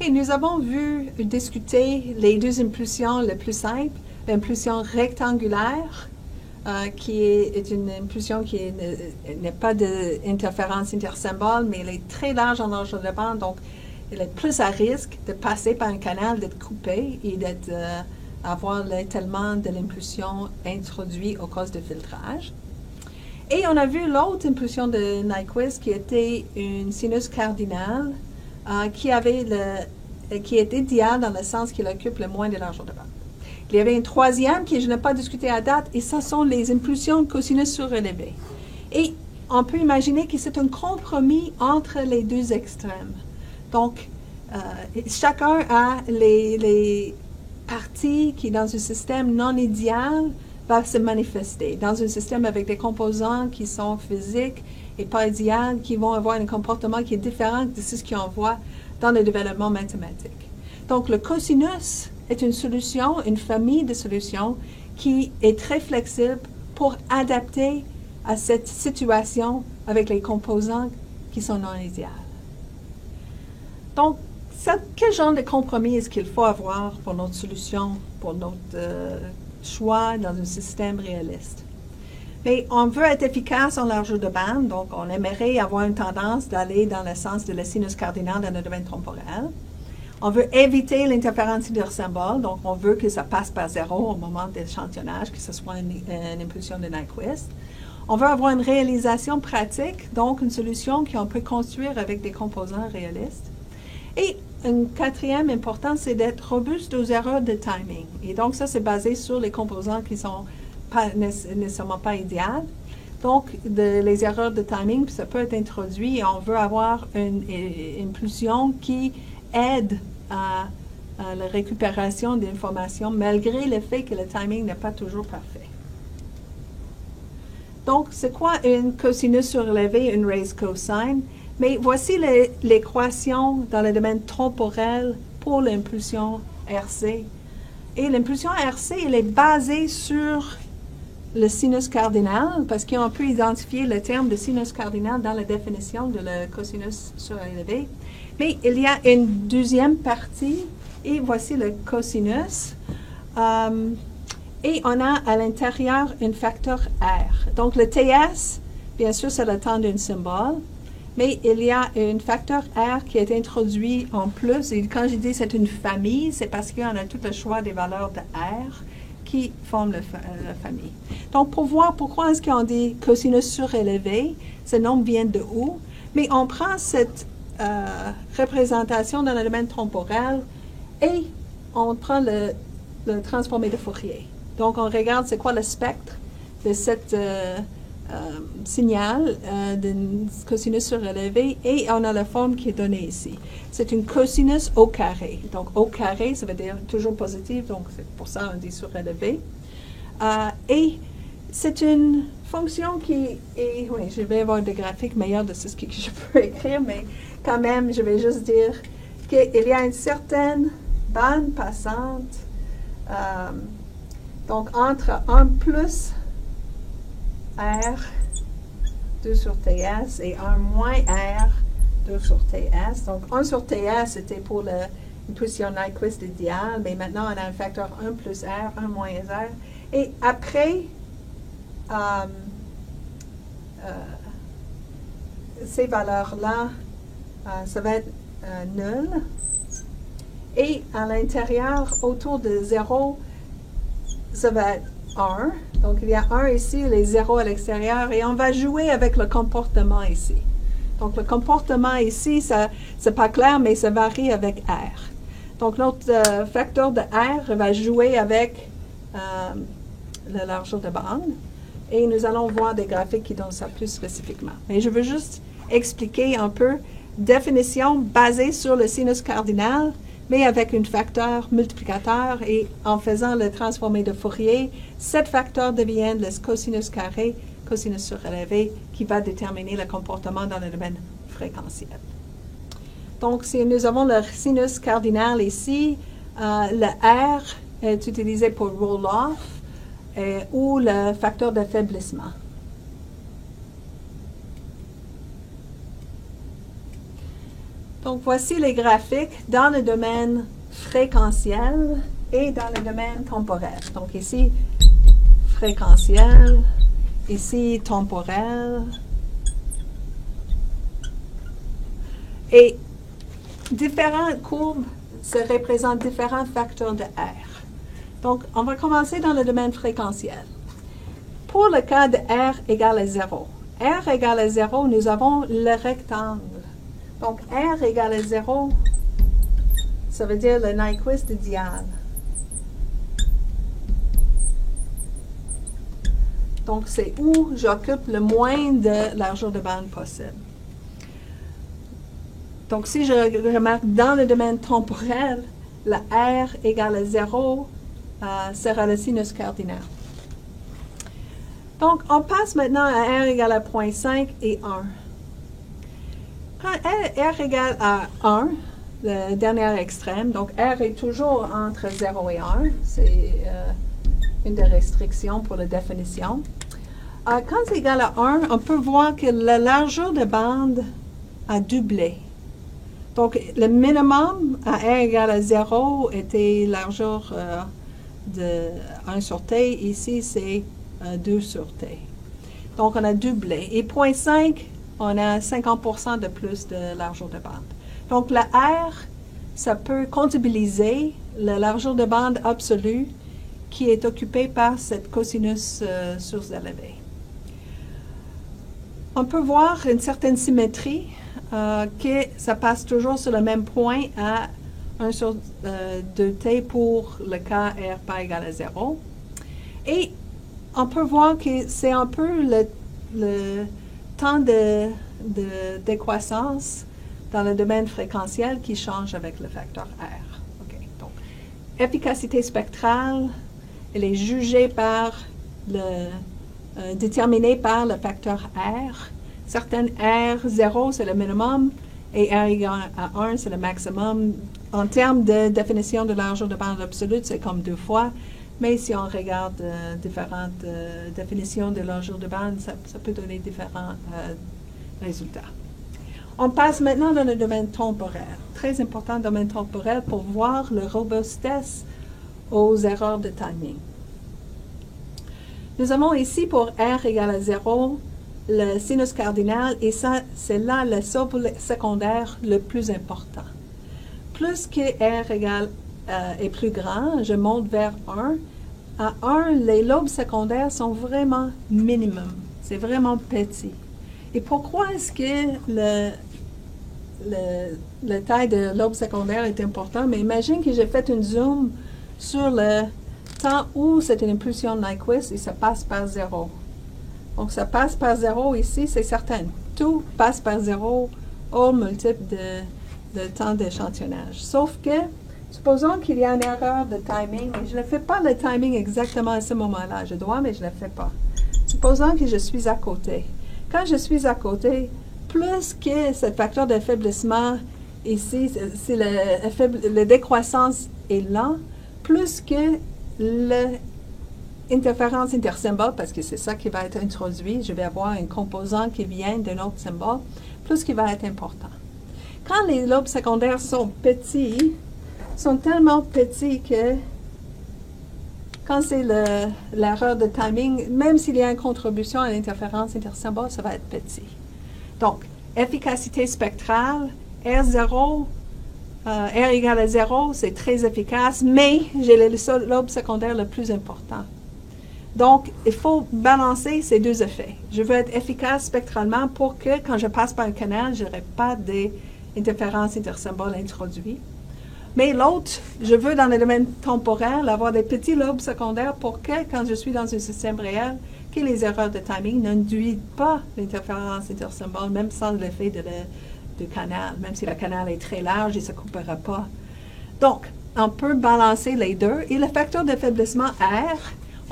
OK, nous avons discuté les deux impulsions les plus simples. L'impulsion rectangulaire, qui est une impulsion qui n'est pas d'interférence intersymbole, mais elle est très large en largeur de bande, donc elle est plus à risque de passer par un canal, d'être coupée et d'avoir l'étalement de l'impulsion introduit au cause de filtrage. Et on a vu l'autre impulsion de Nyquist qui était une sinus cardinale qui est idéale dans le sens qu'il occupe le moins de largeur de bande. Il y avait une troisième que je n'ai pas discutée à date, et ce sont les impulsions cosinus surélevées. Et on peut imaginer que c'est un compromis entre les deux extrêmes. Donc, chacun a les parties qui, dans un système non idéal, va se manifester. Dans un système avec des composants qui sont physiques et pas idéaux, qui vont avoir un comportement qui est différent de ce qu'on voit dans le développement mathématique. Donc, le cosinus est une solution, une famille de solutions qui est très flexible pour adapter à cette situation avec les composants qui sont non idéaux. Donc, quel genre de compromis est-ce qu'il faut avoir pour notre solution, pour notre choix dans un système réaliste? Mais on veut être efficace en largeur de bande, donc on aimerait avoir une tendance d'aller dans le sens de la sinus cardinale dans le domaine temporel. On veut éviter l'interférence intersymbole, donc on veut que ça passe par zéro au moment d'échantillonnage, que ce soit une impulsion de Nyquist. On veut avoir une réalisation pratique, donc une solution qu'on peut construire avec des composants réalistes. Et un quatrième important, c'est d'être robuste aux erreurs de timing. Et donc ça, c'est basé sur les composants qui ne sont nécessairement pas idéales. Donc, les erreurs de timing, ça peut être introduit et on veut avoir une impulsion qui aide à la récupération d'informations malgré le fait que le timing n'est pas toujours parfait. Donc, c'est quoi une cosinus surélevée, une raised cosine? Mais voici l'équation dans le domaine temporel pour l'impulsion RC. Et l'impulsion RC, elle est basée sur le sinus cardinal, parce qu'on peut identifier le terme de sinus cardinal dans la définition de la cosinus surélevé. Mais il y a une deuxième partie, et voici le cosinus. Et on a à l'intérieur un facteur R. Donc le TS, bien sûr, c'est le temps d'un symbole, mais il y a un facteur R qui est introduit en plus. Et quand je dis c'est une famille, c'est parce qu'on a tout le choix des valeurs de R qui forment la famille. Donc, pour voir pourquoi est-ce qu'on dit cosinus surélevé, ce nom vient de où? Mais on prend cette représentation dans le domaine temporel et on prend le transformé de Fourier. Donc, on regarde c'est quoi le spectre de cette signal d'une cosinus surélevé et on a la forme qui est donnée ici. C'est une cosinus au carré. Donc, au carré, ça veut dire toujours positif, donc c'est pour ça on dit surélevé. Et c'est une fonction qui est, oui, je vais avoir des graphiques meilleurs de ce que je peux écrire, mais quand même, je vais juste dire qu'il y a une certaine bande passante, donc entre 1 plus R 2 sur TS et 1 moins R 2 sur TS. Donc 1 sur TS, c'était pour l'impulsion Nyquist idéale, mais maintenant on a un facteur 1 plus R, 1 moins R. Et après, ces valeurs-là, ça va être nul. Et à l'intérieur, autour de 0, ça va être 1. Donc, il y a 1 ici, les 0 à l'extérieur, et on va jouer avec le comportement ici. Donc, le comportement ici, c'est pas clair, mais ça varie avec R. Donc, notre facteur de R va jouer avec la largeur de bande, et nous allons voir des graphiques qui donnent ça plus spécifiquement. Mais je veux juste expliquer un peu définition basée sur le sinus cardinal, mais avec un facteur multiplicateur et en faisant le transformé de Fourier, cet facteur devient le cosinus carré, cosinus surélevé, qui va déterminer le comportement dans le domaine fréquentiel. Donc, si nous avons le sinus cardinal ici, le R est utilisé pour roll-off ou le facteur d'affaiblissement. Donc, voici les graphiques dans le domaine fréquentiel et dans le domaine temporel. Donc, ici, fréquentiel, ici, temporel. Et différentes courbes se représentent différents facteurs de R. Donc, on va commencer dans le domaine fréquentiel. Pour le cas de R égale à 0, R égale à 0, nous avons le rectangle. Donc, R égale à 0, ça veut dire le Nyquist idéal. Donc, c'est où j'occupe le moins de largeur de bande possible. Donc, si je remarque dans le domaine temporel, le R égale à 0 sera le sinus cardinal. Donc, on passe maintenant à R égale à 0,5 et 1. Quand R égale à 1, le dernier extrême, donc R est toujours entre 0 et 1, c'est une des restrictions pour la définition. Quand c'est égal à 1, on peut voir que la largeur de bande a doublé. Donc, le minimum à R égale à 0 était largeur de 1 sur T. Ici, c'est 2 sur T. Donc, on a doublé. Et 0,5, on a 50% de plus de largeur de bande. Donc, le R, ça peut comptabiliser la largeur de bande absolue qui est occupée par cette cosinus surélevée. On peut voir une certaine symétrie, que ça passe toujours sur le même point à 1 sur 2t pour le cas R pas égal à 0. Et on peut voir que c'est un peu le temps de décroissance dans le domaine fréquentiel qui change avec le facteur R. Okay. Donc, efficacité spectrale, elle est jugée par déterminée par le facteur R. Certaines R0, c'est le minimum, et R égale à 1, c'est le maximum. En termes de définition de largeur de bande absolue, c'est comme 2 fois. Mais si on regarde différentes définitions de largeur de bande, ça peut donner différents résultats. On passe maintenant dans le domaine temporel. Très important domaine temporel pour voir la robustesse aux erreurs de timing. Nous avons ici pour R égale à 0 le sinus cardinal et ça, c'est là le lobe secondaire le plus important. Plus que R est plus grand, je monte vers 1. À 1, les lobes secondaires sont vraiment minimum. C'est vraiment petit. Et pourquoi est-ce que la taille de lobe secondaire est important? Mais imagine que j'ai fait une zoom sur le temps où c'est une impulsion Nyquist et ça passe par 0. Donc, ça passe par 0 ici, c'est certain. Tout passe par 0 au multiple de temps d'échantillonnage. Sauf que, supposons qu'il y a une erreur de timing, et je ne fais pas le timing exactement à ce moment-là. Je dois, mais je ne le fais pas. Supposons que je suis à côté. Quand je suis à côté, plus que ce facteur d'affaiblissement ici, si la décroissance est lent, plus que l'interférence intersymbole, parce que c'est ça qui va être introduit, je vais avoir un composant qui vient d'un autre symbole, plus qui va être important. Quand les lobes secondaires sont petits, sont tellement petits que quand c'est l'erreur de timing, même s'il y a une contribution à l'interférence intersymbole, ça va être petit. Donc, efficacité spectrale, R0, R égale à 0, c'est très efficace, mais j'ai le lobe secondaire le plus important. Donc, il faut balancer ces deux effets. Je veux être efficace spectralement pour que, quand je passe par un canal, je n'aurai pas d'interférence intersymboles introduites. Mais l'autre, je veux, dans le domaine temporel, avoir des petits lobes secondaires pour que, quand je suis dans un système réel, que les erreurs de timing n'induisent pas l'interférence intersymbole, même sans l'effet du canal. Même si le canal est très large, il ne se coupera pas. Donc, on peut balancer les deux. Et le facteur d'affaiblissement R,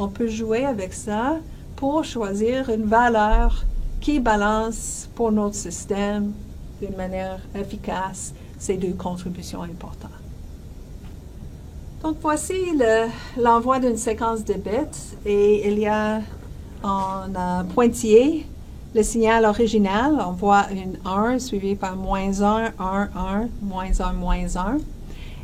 on peut jouer avec ça pour choisir une valeur qui balance pour notre système d'une manière efficace ces deux contributions importantes. Donc, voici l'envoi d'une séquence de bits et il y a en pointillé le signal original. On voit une 1 suivi par moins 1, 1, 1, moins 1, moins 1.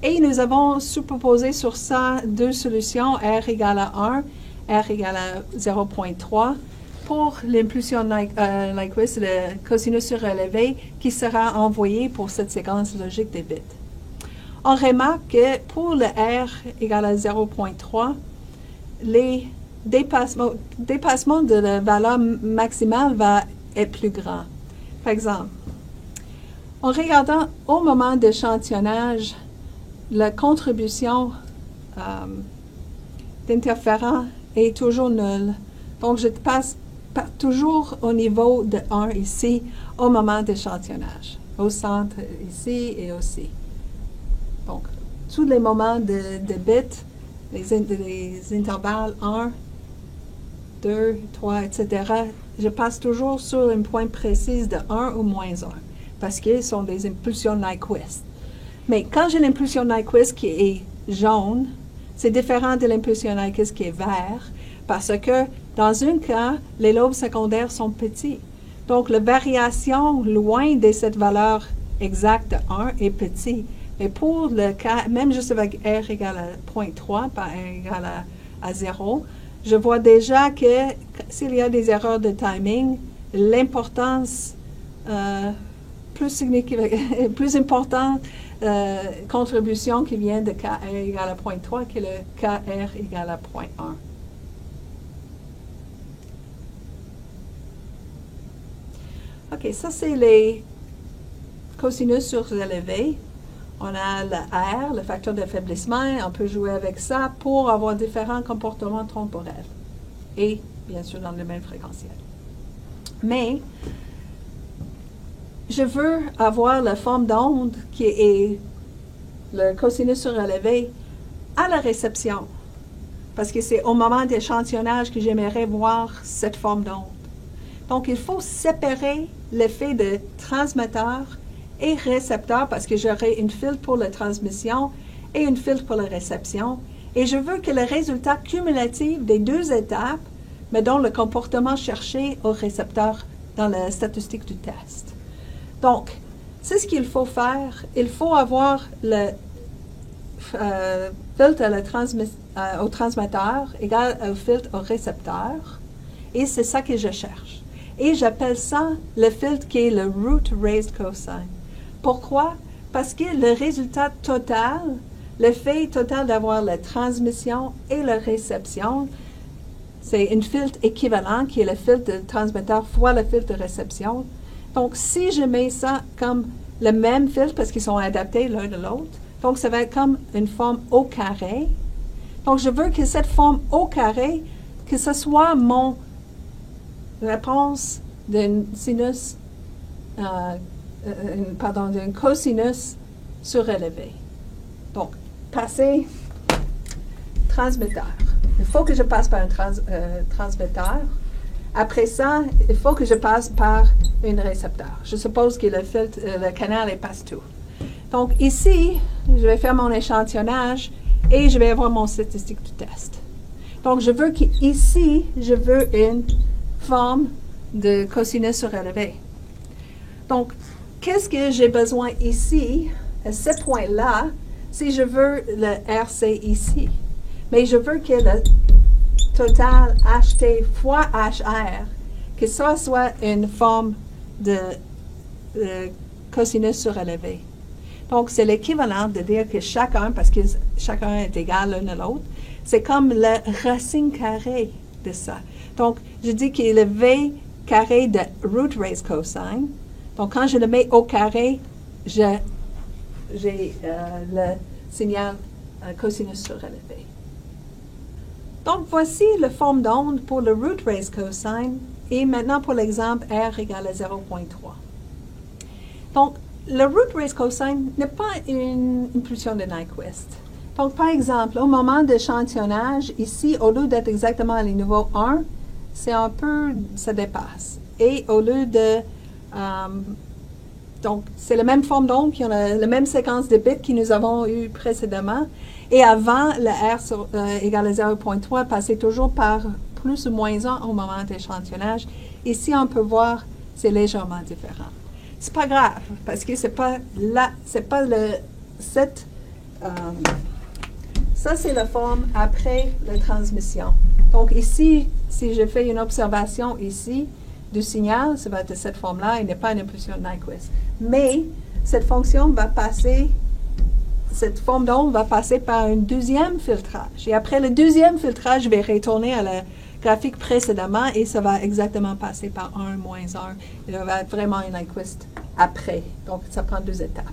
Et nous avons superposé sur ça deux solutions, R égale à 1, R égale à 0.3, pour l'impulsion Nyquist, le cosinus surélevé, qui sera envoyé pour cette séquence logique des bits. On remarque que pour le R égale à 0.3, les dépassements de la valeur maximale va être plus grand. Par exemple, en regardant au moment d'échantillonnage, la contribution d'interférent est toujours nulle. Donc, je passe toujours au niveau de 1 ici, au moment d'échantillonnage, au centre ici et aussi. Donc, tous les moments de bits, les intervalles 1, 2, 3, etc., je passe toujours sur un point précis de 1 ou moins 1, parce qu'ils sont des impulsions Nyquist. Mais quand j'ai l'impulsion Nyquist qui est jaune, c'est différent de l'impulsion Nyquist qui est vert, parce que dans un cas, les lobes secondaires sont petits. Donc, la variation loin de cette valeur exacte de 1 est petite. Mais pour le cas, même juste avec R égale à 0.3 par R égale à 0, je vois déjà que s'il y a des erreurs de timing, l'importance plus importante contribution qui vient de KR égale à 0.3 que le KR égale à 0.1. OK, ça c'est les cosinus surélevés. On a le R, le facteur d'affaiblissement, on peut jouer avec ça pour avoir différents comportements temporels et bien sûr dans le même fréquentiel. Mais je veux avoir la forme d'onde qui est le cosinus surélevé à la réception, parce que c'est au moment d'échantillonnage que j'aimerais voir cette forme d'onde. Donc, il faut séparer l'effet de transmetteur et récepteur, parce que j'aurai une filtre pour la transmission et une filtre pour la réception. Et je veux que le résultat cumulatif des deux étapes me donne le comportement cherché au récepteur dans la statistique du test. Donc, c'est ce qu'il faut faire. Il faut avoir le filtre au transmetteur égal au filtre au récepteur. Et c'est ça que je cherche. Et j'appelle ça le filtre qui est le root raised cosine. Pourquoi? Parce que le résultat total, l'effet total d'avoir la transmission et la réception, c'est un filtre équivalent qui est le filtre de transmetteur fois le filtre de réception. Donc, si je mets ça comme le même filtre, parce qu'ils sont adaptés l'un de l'autre, donc ça va être comme une forme au carré. Donc, je veux que cette forme au carré, que ce soit mon réponse d'un sinus, d'un cosinus surélevé. Donc, passer transmetteur. Il faut que je passe par un transmetteur. Après ça, il faut que je passe par un récepteur. Je suppose que le canal est passe-tout. Donc, ici, je vais faire mon échantillonnage et je vais avoir mon statistique du test. Donc, je veux qu'ici, je veux une forme de cosinus surélevé. Donc, qu'est-ce que j'ai besoin ici, à ce point-là, si je veux le RC ici? Mais je veux que le total HT fois HR, que ça soit une forme de cosinus surélevé. Donc, c'est l'équivalent de dire que chacun, parce que chacun est égal l'un à l'autre, c'est comme la racine carrée de ça. Donc, je dis que le V carré de root raised cosine. Donc, quand je le mets au carré, j'ai le signal cosinus surélevé. Donc, voici la forme d'onde pour le root raised cosine. Et maintenant, pour l'exemple, R égale à 0.3. Donc, le root raised cosine n'est pas une impulsion de Nyquist. Donc, par exemple, au moment d'échantillonnage, ici, au lieu d'être exactement à le niveau 1, c'est un peu, ça dépasse. Et au lieu de, donc, c'est la même forme d'onde, la même séquence de bits que nous avons eu précédemment. Et avant, le R égale à 0.3 passait toujours par plus ou moins 1 au moment d'échantillonnage. Ici, on peut voir, c'est légèrement différent. C'est pas grave, parce que c'est pas ça, c'est la forme après la transmission. Donc ici, si je fais une observation ici du signal, ça va être de cette forme-là, il n'est pas une impulsion Nyquist. Mais cette fonction va passer, cette forme d'onde va passer par un deuxième filtrage. Et après le deuxième filtrage, je vais retourner à la graphique précédemment et ça va exactement passer par 1 moins 1. Il va être vraiment une Nyquist après. Donc, ça prend 2 étapes.